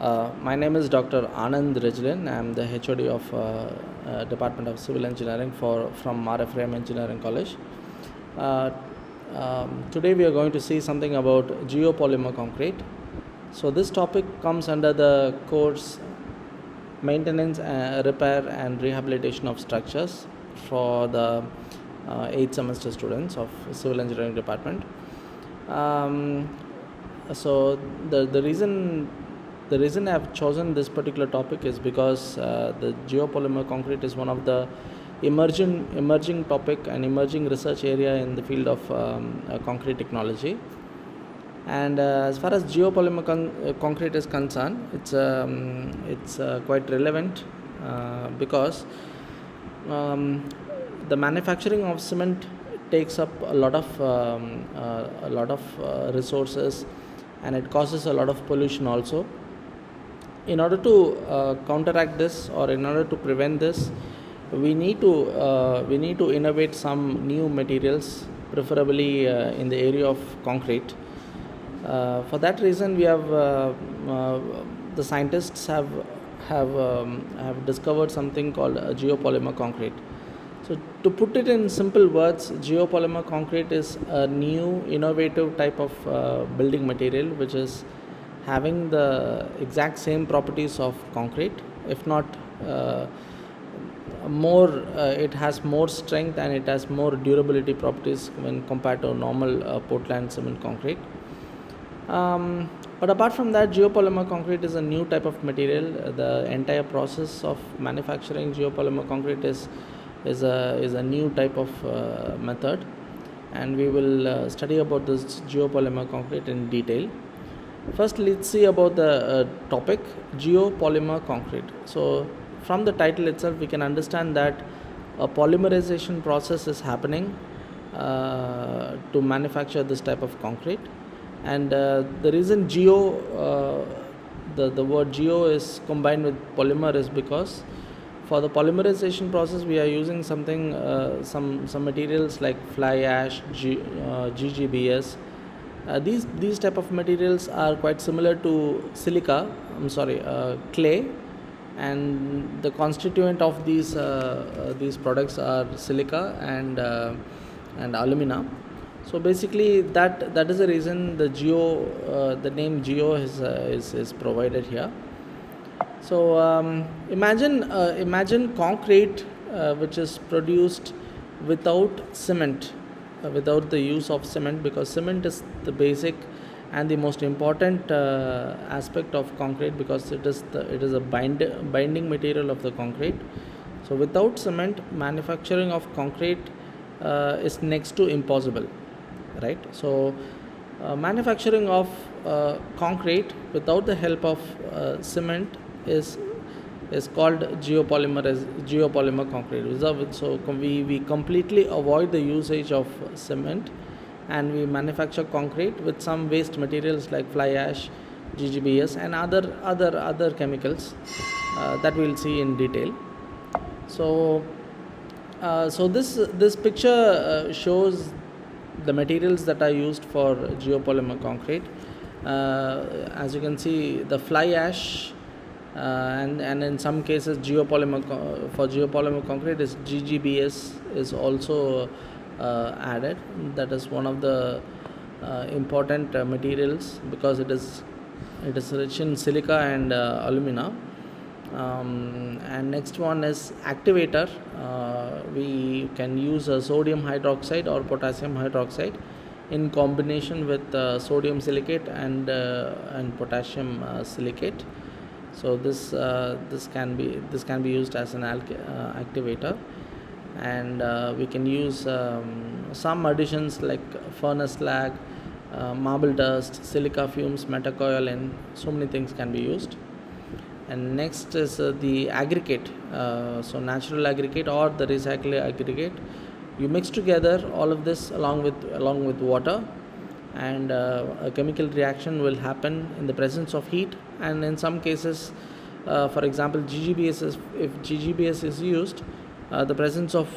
My name is Dr. Anand Rajlin. I am the HOD of Department of Civil Engineering from RFRM Engineering College. Today we are going to see something about geopolymer concrete. So this topic comes under the course Maintenance, Repair and Rehabilitation of Structures for the 8th semester students of Civil Engineering Department. So the reason I've chosen this particular topic is because the geopolymer concrete is one of the emerging topic and emerging research area in the field of concrete technology. And as far as geopolymer concrete is concerned, it's quite relevant because the manufacturing of cement takes up a lot of resources, and it causes a lot of pollution also. In order to counteract this, or in order to prevent this, we need to innovate some new materials, preferably in the area of concrete. For that reason, we have the scientists have discovered something called geopolymer concrete. So to put it in simple words, geopolymer concrete is a new innovative type of building material which is having the exact same properties of concrete, if not more. It has more strength and it has more durability properties when compared to normal Portland cement concrete. But apart from that, geopolymer concrete is a new type of material. The entire process of manufacturing geopolymer concrete is a new type of method, and we will study about this geopolymer concrete in detail. First, let's see about the topic geopolymer concrete. So from the title itself, we can understand that a polymerization process is happening to manufacture this type of concrete. And the reason the word geo is combined with polymer is because for the polymerization process we are using something some materials like fly ash, GGBS. These type of materials are quite similar to clay, and the constituent of these products are silica and alumina. So basically that is the reason the name geo is provided here. So imagine concrete which is produced without cement, without the use of cement, because cement is the basic and the most important aspect of concrete, because it is a binding material of the concrete. So without cement, manufacturing of concrete is next to impossible, right? So manufacturing of concrete without the help of cement is called geopolymer concrete. So we completely avoid the usage of cement, and we manufacture concrete with some waste materials like fly ash, GGBS, and other chemicals that we'll see in detail. So this picture shows the materials that are used for geopolymer concrete. As you can see, the fly ash and in some cases for geopolymer concrete is GGBS is also added. That is one of the important materials, because it is rich in silica and alumina. And next one is activator. We can use sodium hydroxide or potassium hydroxide in combination with sodium silicate and potassium silicate. So this can be used as an activator, and we can use some additions like furnace slag, marble dust, silica fumes, metakaolin. So many things can be used. And next is the aggregate, so natural aggregate or the recycled aggregate. You mix together all of this along with water, and a chemical reaction will happen in the presence of heat. And in some cases, for example, if GGBS is used, the presence of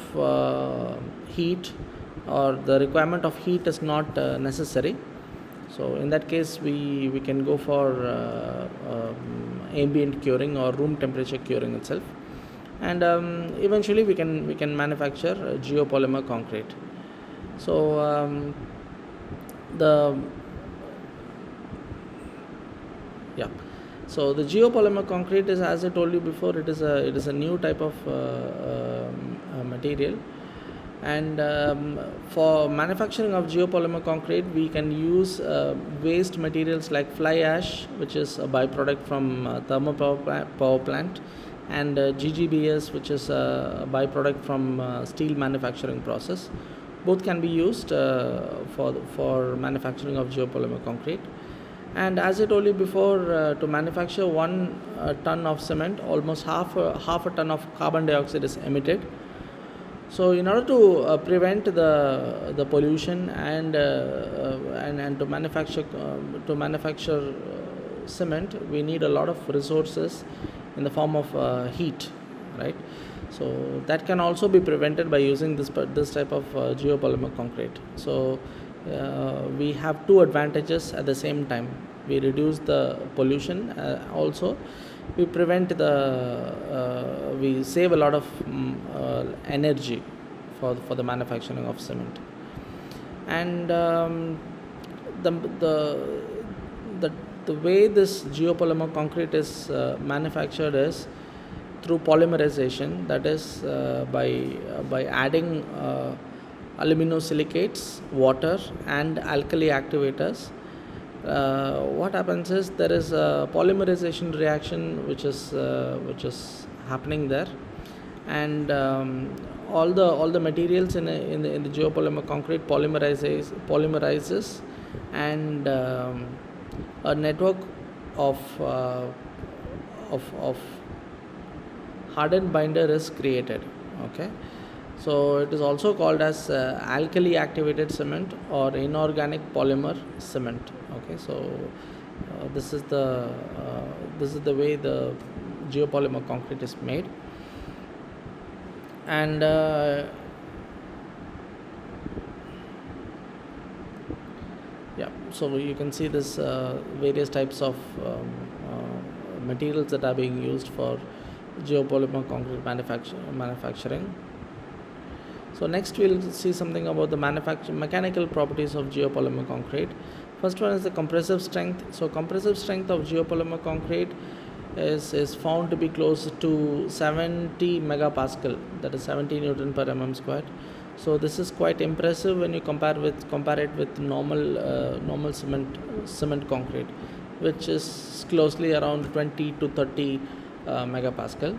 heat or the requirement of heat is not necessary. So in that case, we can go for ambient curing or room temperature curing itself, and eventually we can manufacture geopolymer concrete. So the yeah so the geopolymer concrete is, as I told you before, it is a new type of material. And for manufacturing of geopolymer concrete, we can use waste materials like fly ash, which is a byproduct from thermal power plant, and GGBS, which is a byproduct from steel manufacturing process. Both can be used for manufacturing of geopolymer concrete. And as I told you before, to manufacture 1 ton of cement, almost half a ton of carbon dioxide is emitted. So in order to prevent the pollution and to manufacture cement, we need a lot of resources in the form of heat, right? So that can also be prevented by using this type of geopolymer concrete. So we have two advantages at the same time. We reduce the pollution, also we we save a lot of energy for the manufacturing of cement. And the, the the way this geopolymer concrete is manufactured is through polymerization, that is by adding aluminosilicates, water and alkali activators. What happens is there is a polymerization reaction which is happening there, and all the materials in the geopolymer concrete polymerizes, and a network of hardened binder is created. Okay, so it is also called as alkali activated cement or inorganic polymer cement. Okay, so this is the way the geopolymer concrete is made. And yeah, so you can see this various types of materials that are being used for geopolymer concrete manufacturing. So next we'll see something about the mechanical properties of geopolymer concrete. First one is the compressive strength. So compressive strength of geopolymer concrete is found to be close to 70 megapascal, that is 70 Newton per mm squared. So this is quite impressive when you compare it with normal cement concrete, which is closely around 20 to 30 megapascal.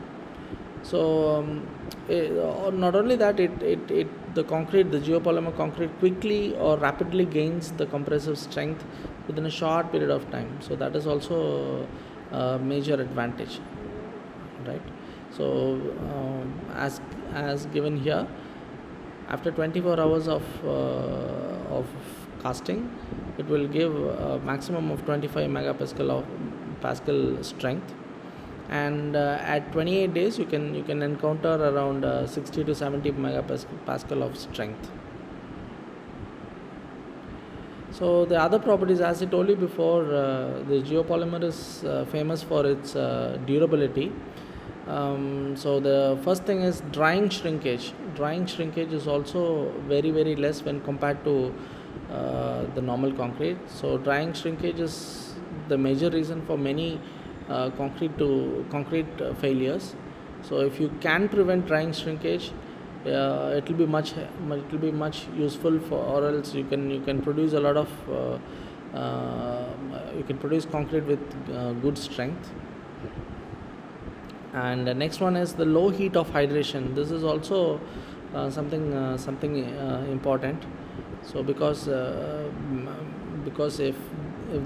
So not only that, the geopolymer concrete quickly or rapidly gains the compressive strength within a short period of time. So that is also a major advantage, right? So as given here, after 24 hours of casting, it will give a maximum of 25 Pascal strength, and at 28 days you can encounter around 60 to 70 megapascal of strength. So the other properties, as I told you before, the geopolymer is famous for its durability. So the first thing is drying shrinkage. Drying shrinkage is also very, very less when compared to the normal concrete. So drying shrinkage is the major reason for many concrete failures. So if you can prevent drying shrinkage, it will be much useful for, or else you can produce a lot of you can produce concrete with good strength. And the next one is the low heat of hydration. This is also something important. So because if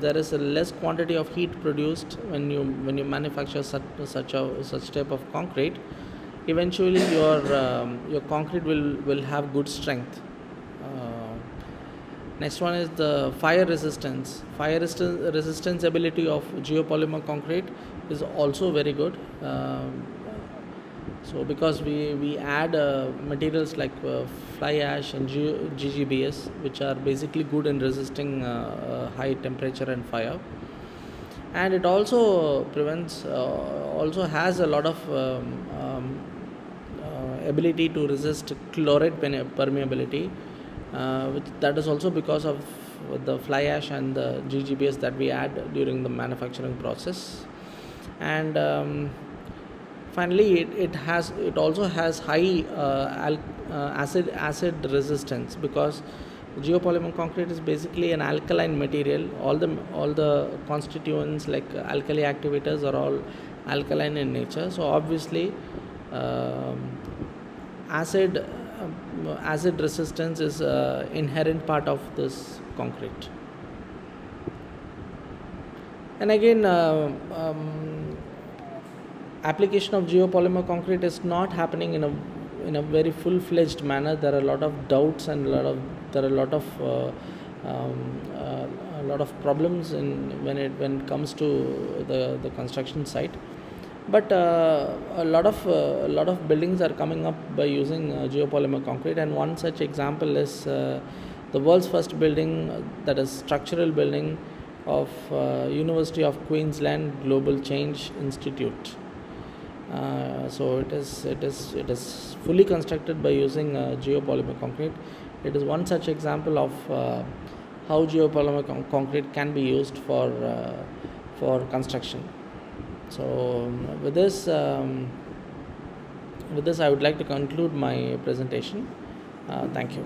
there is a less quantity of heat produced when you manufacture such type of concrete, eventually your concrete will have good strength. Next one is the fire resistance. Resistance ability of geopolymer concrete is also very good. So because we add materials like fly ash and GGBS, which are basically good in resisting high temperature and fire. and it also prevents also has a lot of ability to resist chloride permeability, that is also because of the fly ash and the GGBS that we add during the manufacturing process. And finally, it also has high acid resistance, because geopolymer concrete is basically an alkaline material. All the constituents like alkali activators are all alkaline in nature, so obviously um, acid acid resistance is inherent part of this concrete. And again, application of geopolymer concrete is not happening in a very full-fledged manner. There are a lot of doubts and there are a lot of problems when it comes to the construction site. But a lot of buildings are coming up by using geopolymer concrete, and one such example is the world's first building, that is structural building of University of Queensland Global Change Institute. So it is fully constructed by using geopolymer concrete. It is one such example of how geopolymer concrete can be used for construction. So with this I would like to conclude my presentation. Thank you.